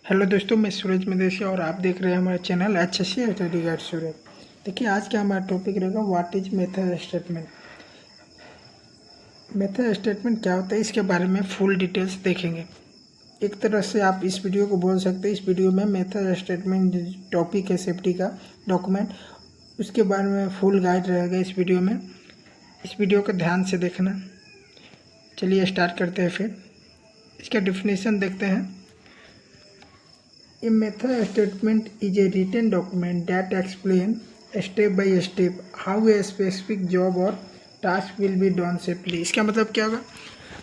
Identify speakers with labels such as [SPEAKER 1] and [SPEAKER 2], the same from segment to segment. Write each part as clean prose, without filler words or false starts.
[SPEAKER 1] Hello दोस्तों, मैं सूरज मदेशी और आप देख रहे हैं हमारा चैनल HSC स्टडी गाइड सूरज। देखिए, आज का हमारा टॉपिक रहेगा what is method statement. Method statement क्या होता है, इसके बारे में फुल डिटेल्स देखेंगे। एक तरह से आप इस वीडियो को बोल सकते हैं, इस वीडियो में मेथड स्टेटमेंट टॉपिक है सेफ्टी का डॉक्यूमेंट, उसके बारे में फुल गाइड रहेगा इस वीडियो में। इस वीडियो को ध्यान से देखना। चलिए स्टार्ट करते हैं। फिर इसका डिफिनेशन देखते हैं। A method statement is a written document that explains step by step how a specific job or task will be done safely। इसका मतलब क्या होगा?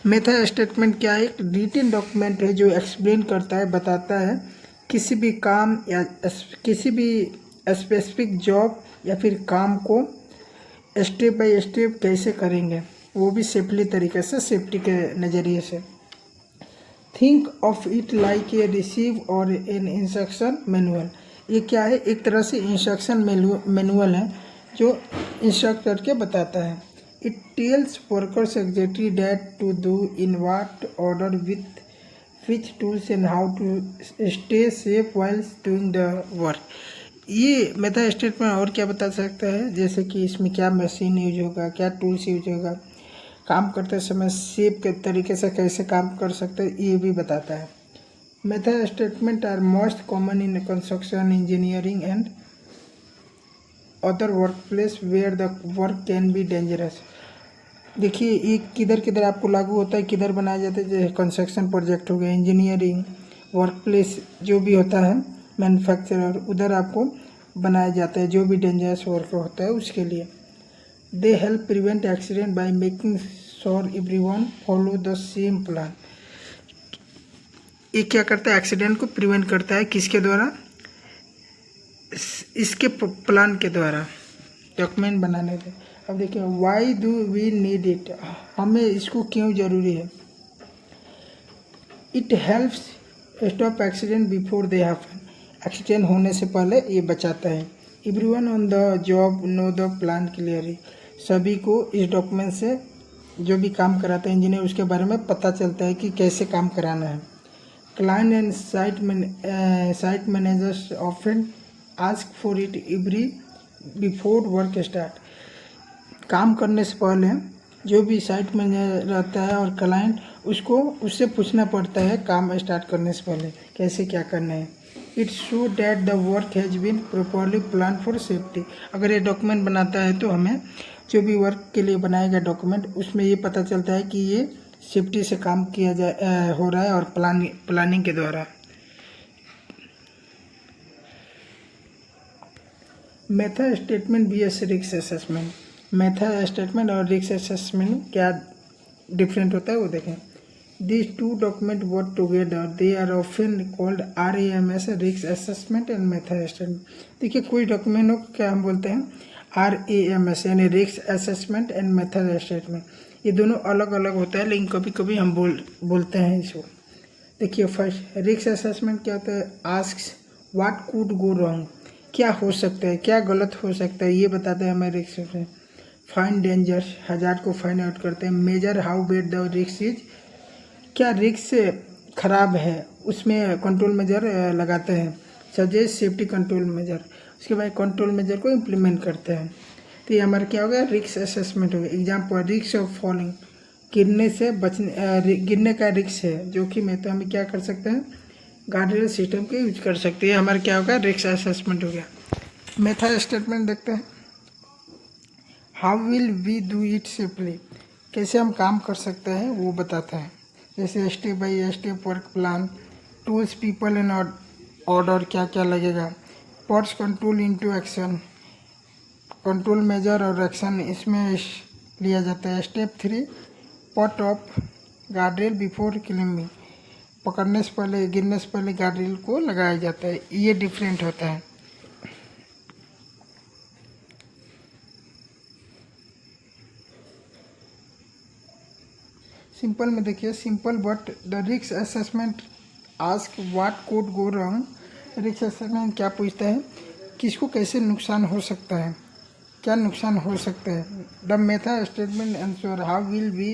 [SPEAKER 1] मेथड स्टेटमेंट क्या है? एक रिटन डॉक्यूमेंट है जो एक्सप्लेन करता है, बताता है किसी भी काम या किसी भी स्पेसिफिक जॉब या फिर काम को स्टेप बाय स्टेप कैसे करेंगे, वो भी सेफली तरीके से, सेफ्टी के नज़रिए से। Think of it like a receive और एन इंस्ट्रक्शन मैनुअल। ये क्या है? एक तरह से इंस्ट्रक्शन मैनुअल है जो इंस्ट्रक्ट करके बताता है। It tells workers exactly that to do in what order with which tools and how to stay safe while doing the work. ये मेथड स्टेटमेंट और क्या बता सकता है, जैसे कि इसमें क्या मशीन यूज होगा, क्या टूल्स यूज होगा, काम करते समय सेफ के तरीके से कैसे काम कर सकते हैं, ये भी बताता है। Method statement are most common in construction, engineering and other work place where the work can be dangerous. देखिए, ये किधर किधर आपको लागू होता है, किधर बनाया जाता है। जैसे कंस्ट्रक्शन प्रोजेक्ट हो गया, इंजीनियरिंग, वर्क प्लेस जो भी होता है, मैन्युफैक्चरर, उधर आपको बनाया जाता है जो भी डेंजरस वर्क होता है उसके लिए। They help prevent accident by making sure everyone follow the same plan। ये क्या करता है? एक्सीडेंट को प्रिवेंट करता है। किसके द्वारा? इसके प्लान के द्वारा, डॉक्यूमेंट बनाने से। अब देखिए, why do we need it, हमें इसको क्यों जरूरी है? It helps stop accident before they happen. Accident होने से पहले ये बचाता है। Everyone on the job know the plan clearly. सभी को इस डॉक्यूमेंट से, जो भी काम कराता है इंजीनियर, उसके बारे में पता चलता है कि कैसे काम कराना है। Client and site managers often ask for it every before work start. काम करने से पहले जो भी साइट मैनेजर रहता है और क्लाइंट, उससे पूछना पड़ता है काम स्टार्ट करने से पहले कैसे क्या करना है। It show that the work has been properly plan for safety. अगर ये डॉक्यूमेंट बनाता है तो हमें जो भी वर्क के लिए बनाया गया डॉक्यूमेंट, उसमें ये पता चलता है कि ये सेफ्टी से काम किया हो रहा है और प्लानिंग के द्वारा। Method statement vs risk assessment. Method statement और रिस्क असेसमेंट क्या डिफरेंट होता है वो देखें। These two documents work together. They are often called RAMS, risk assessment and method statement. देखिए, कोई डॉक्यूमेंट को क्या हम बोलते हैं? RAMS यानी risk assessment and method statement. ये दोनों अलग अलग होता है, लेकिन कभी कभी हम बोलते हैं इसको। देखिए, फर्स्ट रिस्क असेसमेंट क्या होता है? Asks what could go wrong, क्या हो सकता है, क्या गलत हो सकता है, ये बताते हैं हमें risk assessment. Find danger, hazard को फाइंड आउट करते हैं। Major how bed the risk is, क्या रिस्क खराब है, उसमें कंट्रोल मेजर लगाते हैं। सजेस्ट सेफ्टी कंट्रोल मेजर, उसके बाद कंट्रोल मेजर को इम्प्लीमेंट करते हैं। तो ये हमारा क्या हो गया? रिस्क असेसमेंट हो गया। एग्जाम्पल, रिस्क ऑफ फॉलिंग, गिरने का रिस्क है जोखिम है, तो हम क्या कर सकते हैं? गार्डरेल सिस्टम के यूज कर सकते हैं। हमारा क्या होगा? रिस्क असेसमेंट हो गया। मेथड स्टेटमेंट देखते हैं। How will we do it safely, कैसे हम काम कर सकते हैं वो बताता है। जैसे step by step work plan, tools, people and order, क्या क्या लगेगा। Purse control into action, control measure और एक्शन इसमें लिया जाता है। स्टेप 3 पट ऑफ गार्डरेल बिफोर क्लिम्बिंग, पकड़ने से पहले, गिरने से पहले गार्डरेल को लगाया जाता है। ये डिफरेंट होता है। सिंपल में देखिए, simple but the risk assessment ask what could go wrong. Risk assessment क्या पूछता है? किसको कैसे नुकसान हो सकता है, क्या नुकसान हो सकता है। The method statement answer how will we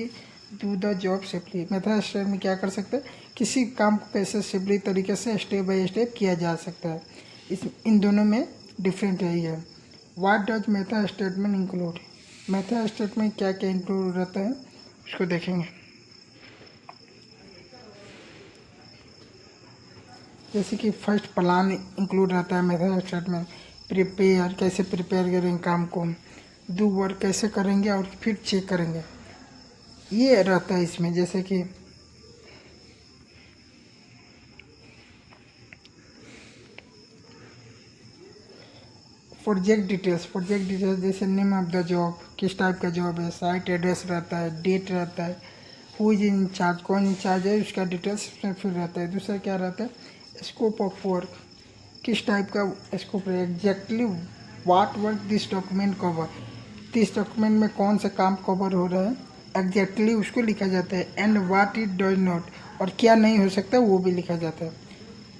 [SPEAKER 1] do the job safely. Method statement में क्या कर सकते हैं, किसी काम को कैसे सेफली तरीके से स्टेप बाय स्टेप किया जा सकता है। इन दोनों में डिफरेंट यही है। What does method statement include, method statement क्या क्या इंक्लूड रहता है उसको देखेंगे। जैसे कि फर्स्ट प्लान इंक्लूड रहता है मेथड स्टेटमेंट, प्रिपेयर कैसे प्रिपेयर करेंगे काम को, डू वर्क कैसे करेंगे और फिर चेक करेंगे, ये रहता है इसमें। जैसे कि प्रोजेक्ट डिटेल्स जैसे नेम ऑफ द जॉब, किस टाइप का जॉब है, साइट एड्रेस रहता है, डेट रहता है, हु इज इन चार्ज, कौन इंचार्ज है, उसका डिटेल्स उसमें फिर रहता है। दूसरा क्या रहता है, स्कोप ऑफ वर्क, किस टाइप का स्कोप है, exactly what work this document cover, this document में कौन सा काम कवर हो रहा है एग्जैक्टली उसको लिखा जाता है। And what it does not, और क्या नहीं हो सकता वो भी लिखा जाता है।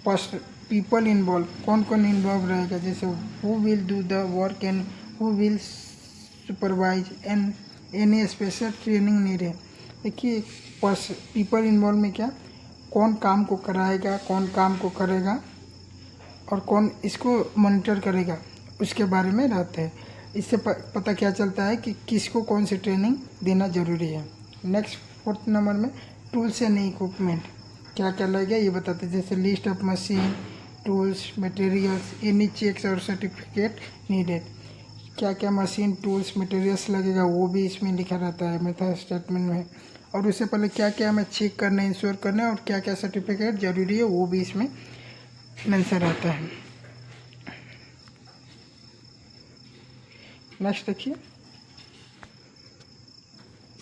[SPEAKER 1] फर्स्ट पीपल इन्वॉल्व, कौन कौन इन्वॉल्व रहेगा, जैसे who will do the work and who will supervise and any special training needed. देखिए पीपल इन्वॉल्व में क्या, कौन काम को कराएगा, कौन काम को करेगा और कौन इसको मॉनिटर करेगा, उसके बारे में रहता है। इससे पता क्या चलता है कि किसको कौन सी ट्रेनिंग देना ज़रूरी है। नेक्स्ट 4th नंबर में टूल्स एंड इक्विपमेंट, क्या क्या लगेगा ये बताते हैं। जैसे list of machine, tools, materials, any checks और सर्टिफिकेट नीडेड, क्या क्या मशीन, टूल्स, मटेरियल्स लगेगा वो भी इसमें लिखा रहता है मेथड स्टेटमेंट में। और उससे पहले क्या क्या हमें चेक करना है, इंश्योर करना है और क्या क्या सर्टिफिकेट ज़रूरी है वो भी इसमें मेंशन रहता है। नेक्स्ट देखिए,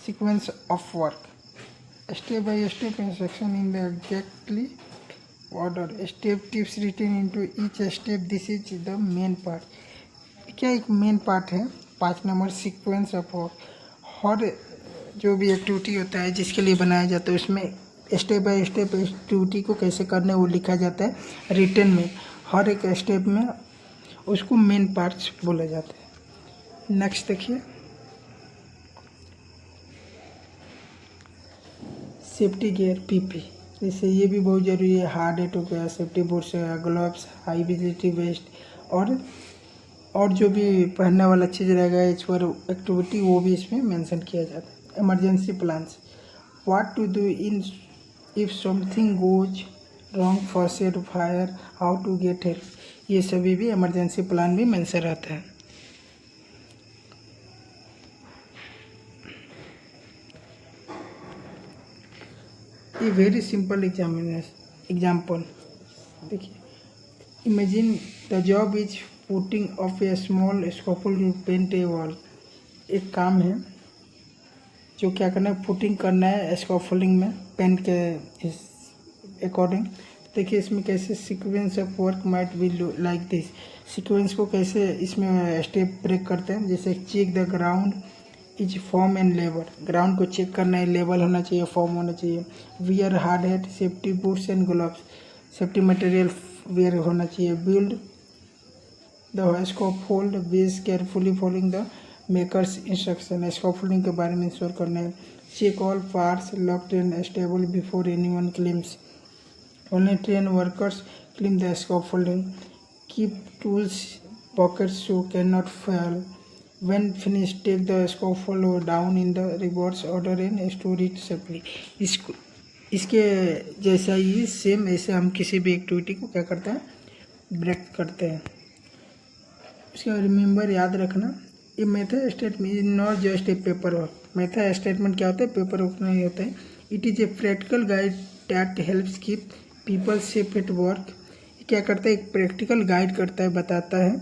[SPEAKER 1] sequence of work, step by step instruction in the exactly order, step tips written into each step, this is the main part. क्या एक मेन पार्ट है 5 नंबर सीक्वेंस ऑफ वर्क। हर जो भी एक्टिविटी होता है जिसके लिए बनाया जाता है उसमें स्टेप बाय स्टेप एक्टिविटी को कैसे करना है वो लिखा जाता है रिटन में। हर एक स्टेप में उसको मेन पार्ट्स बोला जाता है। नेक्स्ट देखिए, सेफ्टी गियर पीपी, जैसे ये भी बहुत ज़रूरी है। हार्ड हेट हो गया, सेफ्टी बूट्स हो गया, ग्लव्स, हाई विजिबिलिटी वेस्ट और जो भी पहनने वाला चीज़ रहेगा एज पर एक्टिविटी वो भी इसमें मेंशन किया जाता है। Emergency plans, what to do in if something goes wrong, first aid, fire, how to get help, ये सभी भी इमरजेंसी प्लान भी मेंशन रहता है। ये वेरी सिंपल एग्जाम्पल देखिए, imagine the job is putting of a small scoopful paint a wall. एक काम है जो क्या करना है, पुटिंग करना है स्कोपफुलिंग में पेंट के अकॉर्डिंग। देखिए इसमें कैसे sequence of work might be like this, sequence को कैसे इसमें स्टेप ब्रेक करते हैं। जैसे check the ground is form and level, ground को चेक करना है, लेवल होना चाहिए, फॉर्म होना चाहिए। Wear hard head, safety boots and gloves, safety material wear होना चाहिए। Build the scope hold base carefully following the makers instruction, scope holding के बारे में इंश्योर करना है। Check all parts locked and stable before anyone claims, only train workers clean the scope holding, keep tools pockets so can not fail, when finished take the scaffold down in the reverse order and store it safely। इसके जैसा ही same ऐसे हम किसी भी activity को क्या करते हैं, ब्रेक करते हैं। उसके रिमेंबर याद रखना, ये method statement is not just a paper work. Method statement क्या होता है, पेपर वर्क नहीं होता है। It is a practical guide that helps keep people safe at work. क्या करता है, एक प्रैक्टिकल गाइड करता है, बताता है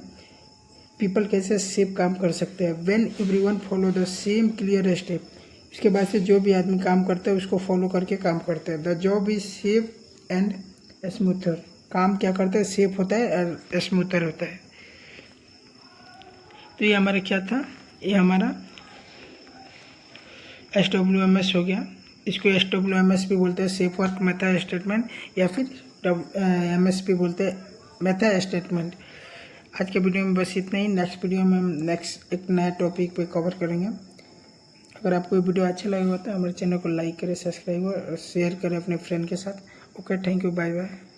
[SPEAKER 1] पीपल कैसे सेफ काम कर सकते हैं। When everyone follow the same clear step, इसके बाद से जो भी आदमी काम करता है उसको फॉलो करके काम करते हैं। The job is safe and smoother, काम क्या करता है, सेफ होता है और स्मूथर होता है। तो ये हमारा क्या था, ये हमारा SWMS हो गया। इसको SWMS भी बोलते हैं, सेफ वर्क मेथड स्टेटमेंट, या फिर MS भी बोलते हैं, मेथड स्टेटमेंट। आज के वीडियो में बस इतना ही। नेक्स्ट वीडियो में हम एक नया टॉपिक पे कवर करेंगे। अगर आपको ये वीडियो अच्छा लगा हो तो हमारे चैनल को लाइक करें, सब्सक्राइब और शेयर करें अपने फ्रेंड के साथ। Okay, thank you, bye bye.